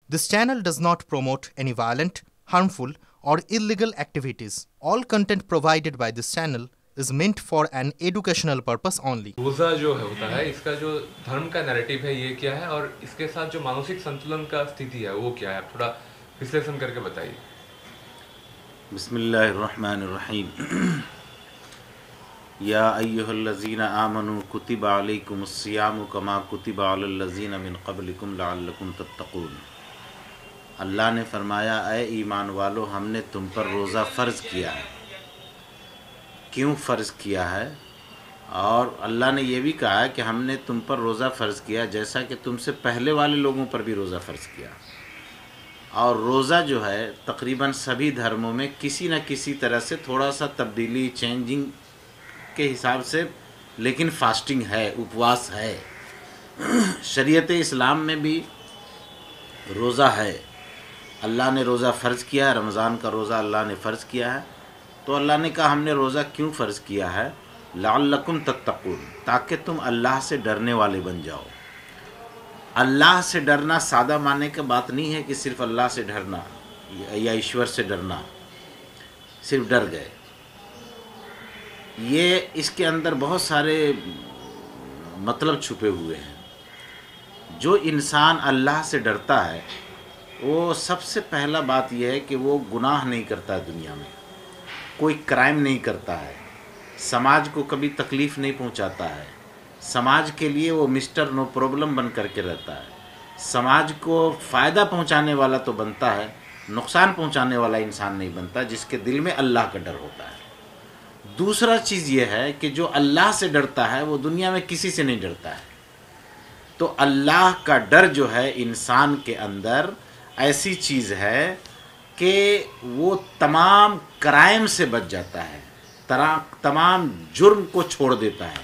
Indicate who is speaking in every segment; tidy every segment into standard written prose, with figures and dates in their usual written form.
Speaker 1: This channel does not promote any violent, harmful, or illegal activities. All content provided by this channel is meant for an educational purpose only.
Speaker 2: रोजा जो होता है इसका जो धर्म का नैरेटिव है ये क्या है और इसके साथ जो मानसिक संतुलन का स्थिति है वो क्या है, आप थोड़ा विश्लेषण करके बताइए।
Speaker 3: बिस्मिल्लाहिर्रहमानिर्रहीम। या अय्युहल्लज़ीना आमनू कुतिबा अलैकुमुस्सियामु कमा कुतिबा अलल्लज़ीना मिन क़ब्लिकुम लअल्लकुम तत्तक़ून। अल्लाह ने फरमाया, ऐ ईमान वालो, हमने तुम पर रोज़ा फ़र्ज़ किया है। क्यों फ़र्ज़ किया है? और अल्लाह ने यह भी कहा है कि हमने तुम पर रोज़ा फ़र्ज़ किया जैसा कि तुमसे पहले वाले लोगों पर भी रोज़ा फ़र्ज़ किया। और रोज़ा जो है तकरीबन सभी धर्मों में किसी न किसी तरह से थोड़ा सा तब्दीली, चेंजिंग के हिसाब से, लेकिन फास्टिंग है, उपवास है। शरीयत इस्लाम में भी रोज़ा है। अल्लाह ने रोज़ा फ़र्ज़ किया है, रमज़ान का रोज़ा अल्लाह ने फ़र्ज़ किया है। तो अल्लाह ने कहा हमने रोज़ा क्यों फ़र्ज़ किया है? लअल्लकुम तत्तक़ून, ताकि तुम अल्लाह से डरने वाले बन जाओ। अल्लाह से डरना सादा मानने की बात नहीं है कि सिर्फ अल्लाह से डरना या ईश्वर से डरना, सिर्फ डर गए। ये इसके अंदर बहुत सारे मतलब छुपे हुए हैं। जो इंसान अल्लाह से डरता है वो सबसे पहला बात यह है कि वो गुनाह नहीं करता, दुनिया में कोई क्राइम नहीं करता है, समाज को कभी तकलीफ़ नहीं पहुंचाता है, समाज के लिए वो मिस्टर नो प्रॉब्लम बन करके रहता है, समाज को फ़ायदा पहुंचाने वाला तो बनता है, नुकसान पहुंचाने वाला इंसान नहीं बनता, जिसके दिल में अल्लाह का डर होता है। दूसरा चीज़ ये है कि जो अल्लाह से डरता है वो दुनिया में किसी से नहीं डरता है। तो अल्लाह का डर जो है इंसान के अंदर ऐसी चीज़ है कि वो तमाम क्राइम से बच जाता है, तमाम जुर्म को छोड़ देता है।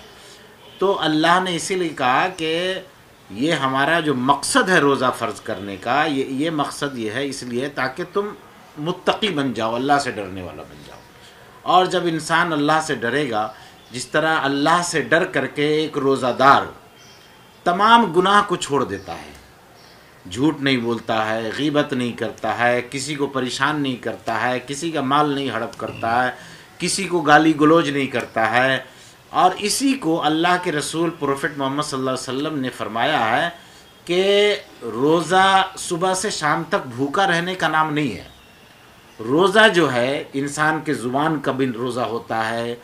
Speaker 3: तो अल्लाह ने इसीलिए कहा कि ये हमारा जो मकसद है रोज़ा फ़र्ज़ करने का, ये मकसद ये है इसलिए ताकि तुम मुत्तकी बन जाओ, अल्लाह से डरने वाला बन जाओ। और जब इंसान अल्लाह से डरेगा, जिस तरह अल्लाह से डर करके एक रोज़ादार तमाम गुनाह को छोड़ देता है, झूठ नहीं बोलता है, गीबत नहीं करता है, किसी को परेशान नहीं करता है, किसी का माल नहीं हड़प करता है, किसी को गाली गलौज नहीं करता है। और इसी को अल्लाह के रसूल प्रोफेट मोहम्मद सल्लल्लाहु अलैहि वसल्लम ने फरमाया है कि रोज़ा सुबह से शाम तक भूखा रहने का नाम नहीं है। रोज़ा जो है इंसान के ज़ुबान का भी रोज़ा होता है,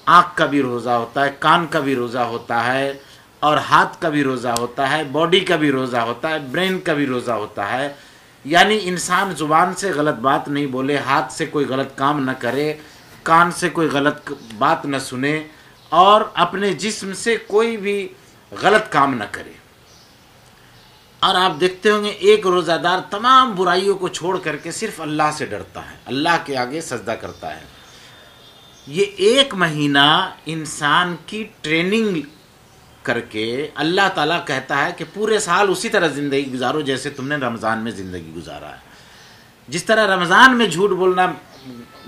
Speaker 3: आँख का भी रोज़ा होता है, कान का भी रोज़ा होता है, और हाथ का भी रोज़ा होता है, बॉडी का भी रोज़ा होता है, ब्रेन का भी रोज़ा होता है। यानी इंसान ज़ुबान से गलत बात नहीं बोले, हाथ से कोई गलत काम न करे, कान से कोई गलत बात न सुने, और अपने जिस्म से कोई भी गलत काम न करे। और आप देखते होंगे एक रोज़ादार तमाम बुराइयों को छोड़ करके सिर्फ अल्लाह से डरता है, अल्लाह के आगे सजदा करता है। ये एक महीना इंसान की ट्रेनिंग करके अल्लाह ताला कहता है कि पूरे साल उसी तरह ज़िंदगी गुजारो जैसे तुमने रमज़ान में ज़िंदगी गुजारा है। जिस तरह रमज़ान में झूठ बोलना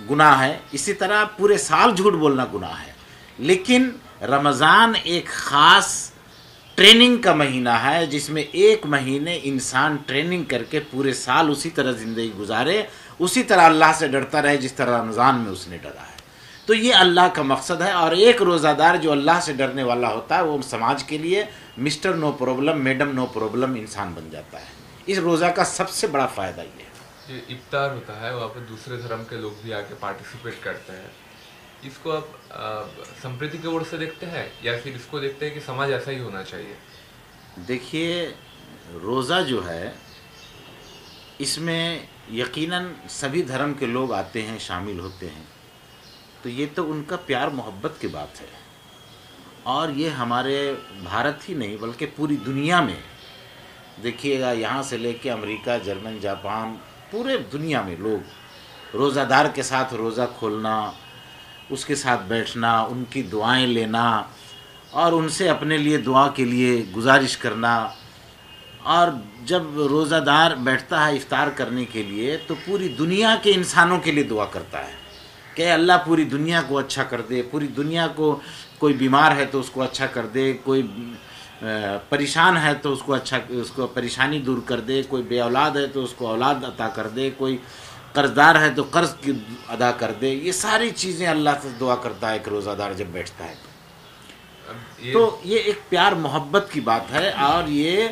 Speaker 3: गुनाह है, इसी तरह पूरे साल झूठ बोलना गुनाह है। लेकिन रमज़ान एक ख़ास ट्रेनिंग का महीना है जिसमें एक महीने इंसान ट्रेनिंग करके पूरे साल उसी तरह ज़िंदगी गुजारे, उसी तरह अल्लाह से डरता रहे जिस तरह रमज़ान में उसने डरा है। तो ये अल्लाह का मकसद है। और एक रोज़ादार जो अल्लाह से डरने वाला होता है वो समाज के लिए mister no problem, madam no problem इंसान बन जाता है। इस रोज़ा का सबसे बड़ा फ़ायदा ये है।
Speaker 2: ये इफ्तार होता है, वहाँ पर दूसरे धर्म के लोग भी आके पार्टिसिपेट करते हैं। इसको आप संप्रीति की ओर से देखते हैं या फिर इसको देखते हैं कि समाज ऐसा ही होना चाहिए?
Speaker 3: देखिए, रोज़ा जो है इसमें यकीनन सभी धर्म के लोग आते हैं, शामिल होते हैं, तो ये तो उनका प्यार मोहब्बत की बात है। और ये हमारे भारत ही नहीं बल्कि पूरी दुनिया में देखिएगा, यहाँ से लेके अमेरिका, जर्मन, जापान, पूरे दुनिया में लोग रोज़ादार के साथ रोज़ा खोलना, उसके साथ बैठना, उनकी दुआएं लेना और उनसे अपने लिए दुआ के लिए गुजारिश करना। और जब रोज़ादार बैठता है इफ्तार करने के लिए तो पूरी दुनिया के इंसानों के लिए दुआ करता है कि अल्लाह पूरी दुनिया को अच्छा कर दे, पूरी दुनिया को, कोई बीमार है तो उसको अच्छा कर दे, कोई پریشان ہے تو اس کو پریشانی دور کر دے، کوئی بے اولاد ہے تو اس کو اولاد عطا کر دے، کوئی قرض دار ہے تو قرض کی ادا کر دے. یہ ساری چیزیں اللہ سے دعا کرتا ہے کہ روزہ دار جب بیٹھتا ہے تو یہ ایک پیار محبت کی بات ہے، اور یہ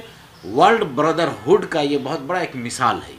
Speaker 3: ورلڈ بردرہڈ کا یہ بہت بڑا ایک مثال ہے.